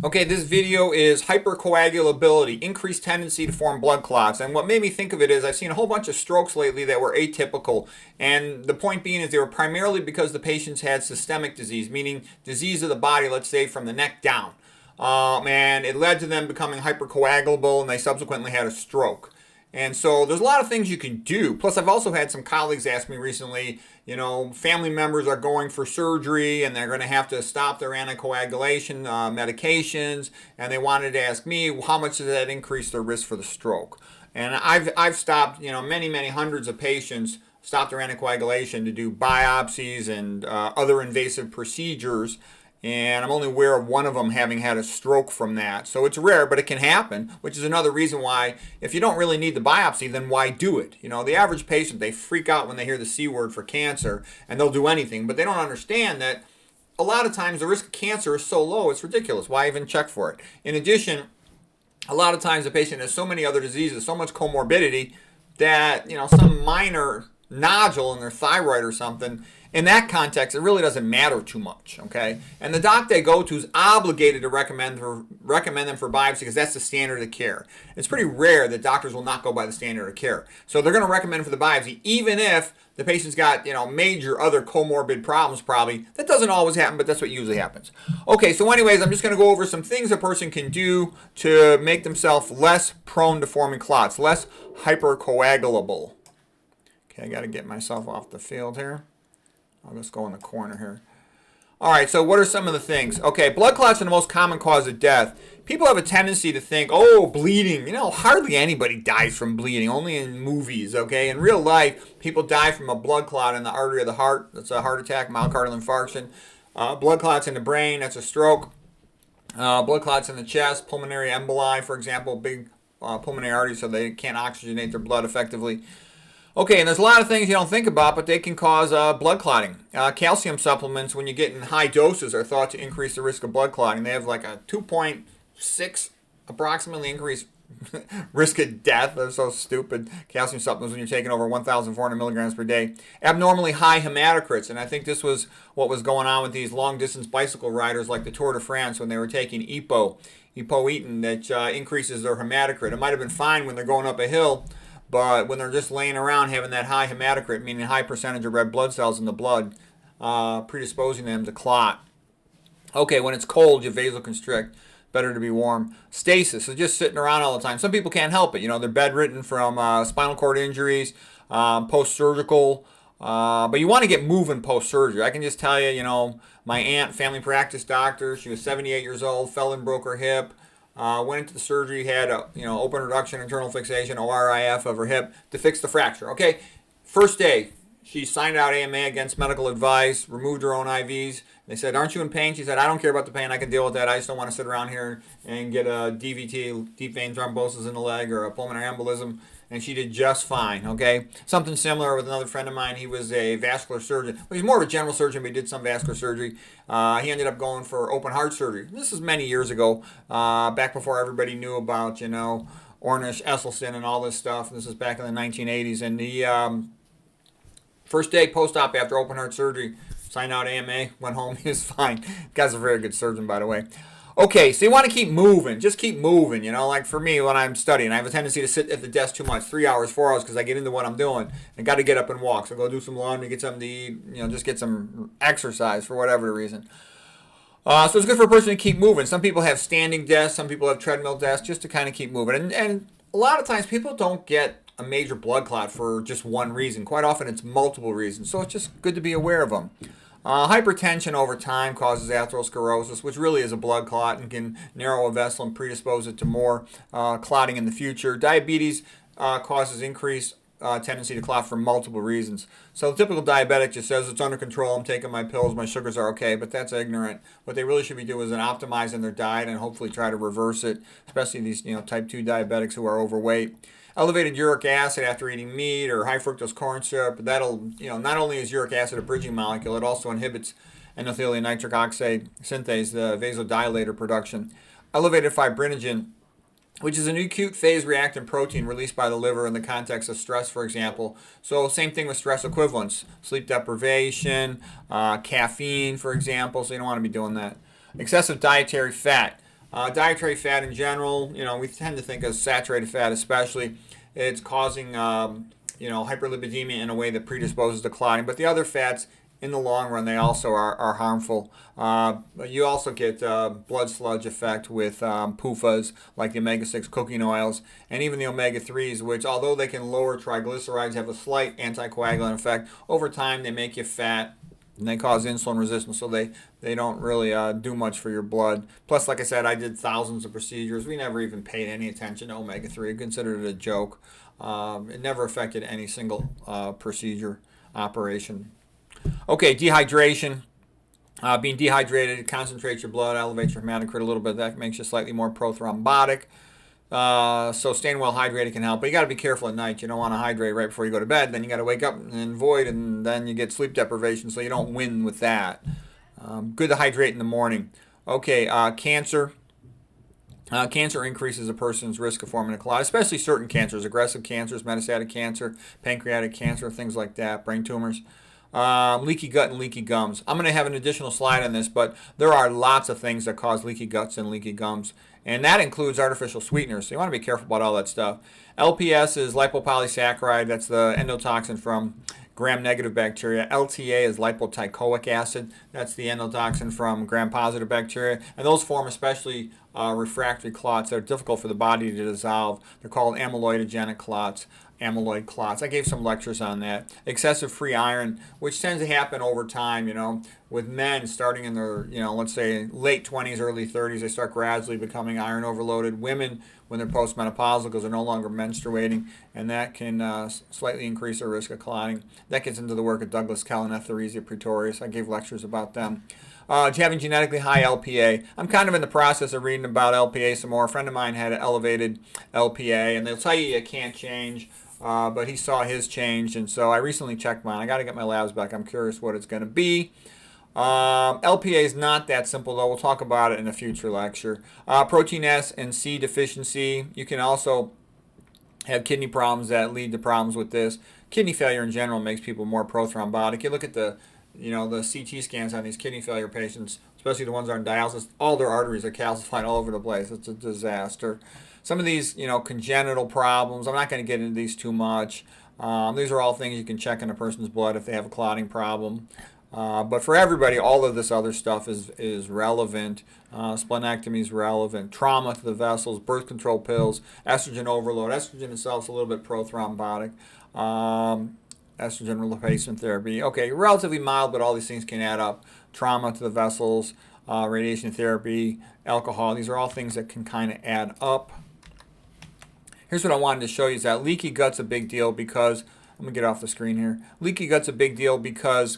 Okay, this video is hypercoagulability, increased tendency to form blood clots. And what made me think of it is I've seen a whole bunch of strokes lately that were atypical. And the point being is they were primarily because the patients had systemic disease, meaning disease of the body, let's say from the neck down. And it led to them becoming hypercoagulable and they subsequently had a stroke. And so there's a lot of things you can do. Plus, I've also had some colleagues ask me recently, family members are going for surgery and they're going to have to stop their anticoagulation medications. And they wanted to ask me, how much does that increase their risk for the stroke? And I've stopped, many hundreds of patients, stopped their anticoagulation to do biopsies and other invasive procedures. And I'm only aware of one of them having had a stroke from that. So it's rare, but it can happen, which is another reason why if you don't really need the biopsy, then why do it? The average patient, they freak out when they hear the C word for cancer, and they'll do anything. But they don't understand that a lot of times the risk of cancer is so low, it's ridiculous. Why even check for it? In addition, a lot of times the patient has so many other diseases, so much comorbidity, that, some minor nodule in their thyroid or something, in that context, it really doesn't matter too much, okay? And the doc they go to is obligated to recommend them for biopsy because that's the standard of care. It's pretty rare that doctors will not go by the standard of care. So they're going to recommend for the biopsy, even if the patient's got, major other comorbid problems probably. That doesn't always happen, but that's what usually happens. Okay, so anyways, I'm just going to go over some things a person can do to make themselves less prone to forming clots, less hypercoagulable. Okay, I got to get myself off the field here. I'll just go in the corner here. All right, so what are some of the things? Okay, blood clots are the most common cause of death. People have a tendency to think, oh, bleeding. Hardly anybody dies from bleeding, only in movies, okay? In real life, people die from a blood clot in the artery of the heart. That's a heart attack, myocardial infarction. Blood clots in the brain, that's a stroke. Blood clots in the chest, pulmonary emboli, for example, big pulmonary arteries so they can't oxygenate their blood effectively. Okay, and there's a lot of things you don't think about, but they can cause blood clotting. Calcium supplements, when you get in high doses, are thought to increase the risk of blood clotting. They have like a 2.6 approximately increased risk of death. They're so stupid. Calcium supplements when you're taking over 1,400 milligrams per day. Abnormally high hematocrits, and I think this was what was going on with these long-distance bicycle riders like the Tour de France when they were taking epoetin that increases their hematocrit. It might have been fine when they're going up a hill, but when they're just laying around having that high hematocrit, meaning high percentage of red blood cells in the blood, predisposing them to clot. Okay, when it's cold, you vasoconstrict. Better to be warm. Stasis, so just sitting around all the time. Some people can't help it. They're bedridden from spinal cord injuries, post-surgical. But you want to get moving post-surgery. I can just tell you, my aunt, family practice doctor, she was 78 years old, fell and broke her hip. Went into the surgery, had a open reduction, internal fixation, ORIF of her hip to fix the fracture. Okay, first day, she signed out AMA against medical advice, removed her own IVs. They said, "Aren't you in pain?" She said, "I don't care about the pain. I can deal with that. I just don't want to sit around here and get a DVT, deep vein thrombosis in the leg, or a pulmonary embolism." And she did just fine, okay? Something similar with another friend of mine. He was a vascular surgeon. Well, he's more of a general surgeon, but he did some vascular surgery. He ended up going for open heart surgery. This is many years ago, back before everybody knew about, Ornish, Esselstyn, and all this stuff. This is back in the 1980s. And the first day post-op after open heart surgery, signed out AMA, went home. He was fine. The guy's a very good surgeon, by the way. Okay, so you want to keep moving. Just keep moving, Like for me, when I'm studying, I have a tendency to sit at the desk too much, 3 hours, 4 hours, because I get into what I'm doing. I got to get up and walk. So go do some laundry, get something to eat, just get some exercise for whatever reason. So it's good for a person to keep moving. Some people have standing desks. Some people have treadmill desks, just to kind of keep moving. And a lot of times people don't get a major blood clot for just one reason. Quite often it's multiple reasons. So it's just good to be aware of them. Hypertension over time causes atherosclerosis, which really is a blood clot and can narrow a vessel and predispose it to more clotting in the future. Diabetes causes increased tendency to clot for multiple reasons. So the typical diabetic just says it's under control, I'm taking my pills, my sugars are okay, but that's ignorant. What they really should be doing is optimizing their diet and hopefully try to reverse it, especially these type 2 diabetics who are overweight. Elevated uric acid after eating meat or high fructose corn syrup, that'll, not only is uric acid a bridging molecule, it also inhibits endothelial nitric oxide synthase, the vasodilator production. Elevated fibrinogen, which is an acute phase reactant protein released by the liver in the context of stress, for example. So same thing with stress equivalents, sleep deprivation, caffeine, for example, so you don't want to be doing that. Excessive dietary fat. Dietary fat in general, we tend to think of saturated fat especially. It's causing, hyperlipidemia in a way that predisposes to clotting. But the other fats, in the long run, they also are harmful. You also get blood sludge effect with PUFAs, like the omega-6 cooking oils, and even the omega-3s, which, although they can lower triglycerides, have a slight anticoagulant effect. Over time, they make you fat, and they cause insulin resistance, so they don't really do much for your blood. Plus, like I said, I did thousands of procedures. We never even paid any attention to omega-3. We considered it a joke. It never affected any single procedure operation. Okay, dehydration. Being dehydrated concentrates your blood, elevates your hematocrit a little bit. That makes you slightly more prothrombotic. So staying well hydrated can help, but you got to be careful at night. You don't want to hydrate right before you go to bed. Then you got to wake up and void, and then you get sleep deprivation, so you don't win with that. Good to hydrate in the morning. Okay, cancer. Cancer increases a person's risk of forming a clot, especially certain cancers, aggressive cancers, metastatic cancer, pancreatic cancer, things like that, brain tumors. Leaky gut and leaky gums. I'm going to have an additional slide on this, but there are lots of things that cause leaky guts and leaky gums, and that includes artificial sweeteners, so you want to be careful about all that stuff. LPS is lipopolysaccharide. That's the endotoxin from gram-negative bacteria. LTA is lipoteichoic acid. That's the endotoxin from gram-positive bacteria, and those form especially refractory clots that are difficult for the body to dissolve. They're called amyloidogenic clots. Amyloid clots. I gave some lectures on that. Excessive free iron, which tends to happen over time, with men starting in their, let's say late 20s, early 30s, they start gradually becoming iron overloaded. Women, when they're postmenopausal, because they're no longer menstruating, and that can slightly increase their risk of clotting. That gets into the work of Douglas Kell and Etheresia Pretorius. I gave lectures about them. Having genetically high LPA. I'm kind of in the process of reading about LPA some more. A friend of mine had elevated LPA, and they'll tell you can't change. But he saw his change, and so I recently checked mine. I got to get my labs back. I'm curious what it's going to be. LPA is not that simple, though. We'll talk about it in a future lecture. Protein S and C deficiency. You can also have kidney problems that lead to problems with this. Kidney failure in general makes people more prothrombotic. You look at the CT scans on these kidney failure patients, especially the ones on dialysis. All their arteries are calcified all over the place. It's a disaster. Some of these, congenital problems, I'm not going to get into these too much. These are all things you can check in a person's blood if they have a clotting problem. But for everybody, all of this other stuff is relevant. Splenectomy is relevant. Trauma to the vessels, birth control pills, estrogen overload. Estrogen itself is a little bit prothrombotic. Estrogen replacement therapy. Okay, relatively mild, but all these things can add up. Trauma to the vessels, radiation therapy, alcohol. These are all things that can kind of add up. Here's what I wanted to show you is that leaky gut's a big deal because, I'm going to get off the screen here. Leaky gut's a big deal because,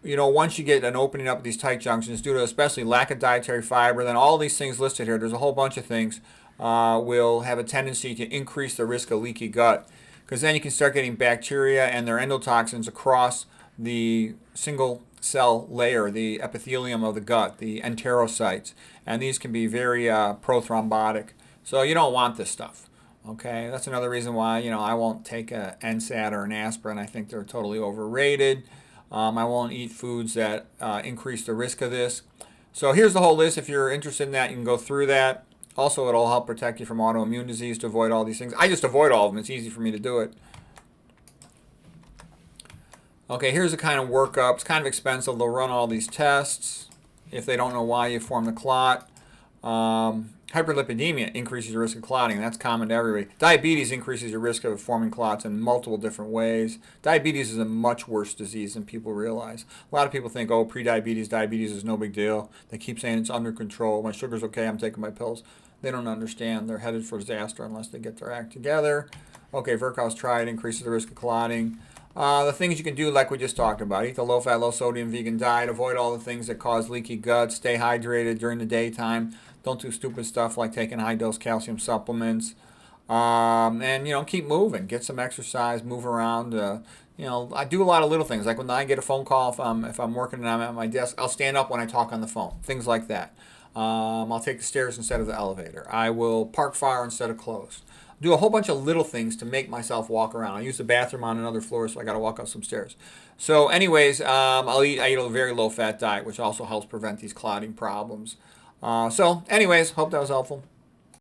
once you get an opening up of these tight junctions due to especially lack of dietary fiber, then all these things listed here, there's a whole bunch of things, will have a tendency to increase the risk of leaky gut. Because then you can start getting bacteria and their endotoxins across the single cell layer, the epithelium of the gut, the enterocytes. And these can be very prothrombotic. So you don't want this stuff. Okay, that's another reason why, I won't take an NSAID or an aspirin. I think they're totally overrated. I won't eat foods that increase the risk of this. So here's the whole list. If you're interested in that, you can go through that. Also, it'll help protect you from autoimmune disease to avoid all these things. I just avoid all of them. It's easy for me to do it. Okay, here's the kind of workup. It's kind of expensive. They'll run all these tests if they don't know why you formed the clot. Hyperlipidemia increases your risk of clotting. That's common to everybody. Diabetes increases your risk of forming clots in multiple different ways. Diabetes is a much worse disease than people realize. A lot of people think, pre-diabetes, diabetes is no big deal. They keep saying it's under control. My sugar's okay. I'm taking my pills. They don't understand. They're headed for disaster unless they get their act together. Okay, Virchow's triad increases the risk of clotting. The things you can do, like we just talked about, eat the low-fat, low-sodium vegan diet, avoid all the things that cause leaky gut, stay hydrated during the daytime, don't do stupid stuff like taking high-dose calcium supplements, and, keep moving, get some exercise, move around. I do a lot of little things, like when I get a phone call, if I'm working and I'm at my desk, I'll stand up when I talk on the phone, things like that. I'll take the stairs instead of the elevator. I will park far instead of close. Do a whole bunch of little things to make myself walk around. I use the bathroom on another floor, so I got to walk up some stairs. So anyways, I eat a very low-fat diet, which also helps prevent these clotting problems. So anyways, hope that was helpful.